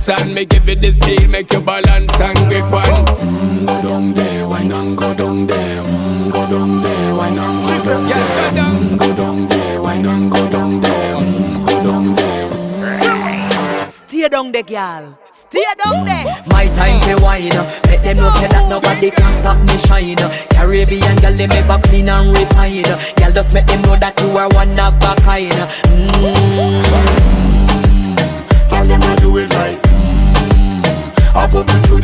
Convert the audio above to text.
dance and me give it the steel, make you balance and grip on. Go down there, why not go down there? Go down there, why not go down there? Go down there, why not go down there? Go down there. Stay down there, girl. Stay down there. My time to wine. Let them know say that nobody can stop me shine. Caribbean girl, they make back clean and refine. Girl, just make them know that you are one of a kind. Tell them I do it right. I put me through